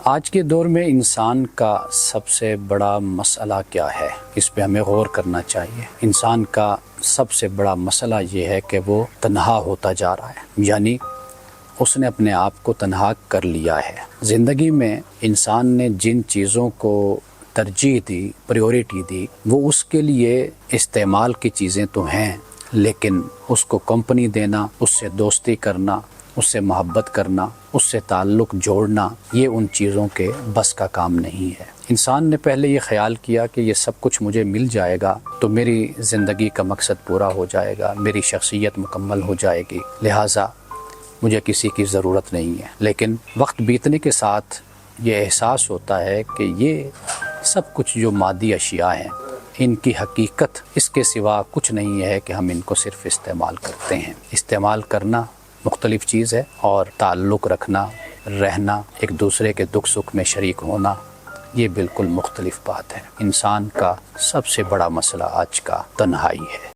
آج کے دور میں انسان کا سب سے بڑا مسئلہ کیا ہے؟ اس پہ ہمیں غور کرنا چاہیے۔ انسان کا سب سے بڑا مسئلہ یہ ہے کہ وہ تنہا ہوتا جا رہا ہے، یعنی اس نے اپنے آپ کو تنہا کر لیا ہے۔ زندگی میں انسان نے جن چیزوں کو ترجیح دی، پریورٹی دی، وہ اس کے لیے استعمال کی چیزیں تو ہیں، لیکن اس کو کمپنی دینا، اس سے دوستی کرنا، اس سے محبت کرنا، اس سے تعلق جوڑنا، یہ ان چیزوں کے بس کا کام نہیں ہے۔ انسان نے پہلے یہ خیال کیا کہ یہ سب کچھ مجھے مل جائے گا تو میری زندگی کا مقصد پورا ہو جائے گا، میری شخصیت مکمل ہو جائے گی، لہٰذا مجھے کسی کی ضرورت نہیں ہے۔ لیکن وقت بیتنے کے ساتھ یہ احساس ہوتا ہے کہ یہ سب کچھ جو مادی اشیاء ہیں، ان کی حقیقت اس کے سوا کچھ نہیں ہے کہ ہم ان کو صرف استعمال کرتے ہیں۔ استعمال کرنا مختلف چیز ہے، اور تعلق رکھنا، رہنا، ایک دوسرے کے دکھ سکھ میں شریک ہونا، یہ بالکل مختلف بات ہے۔ انسان کا سب سے بڑا مسئلہ آج کا تنہائی ہے۔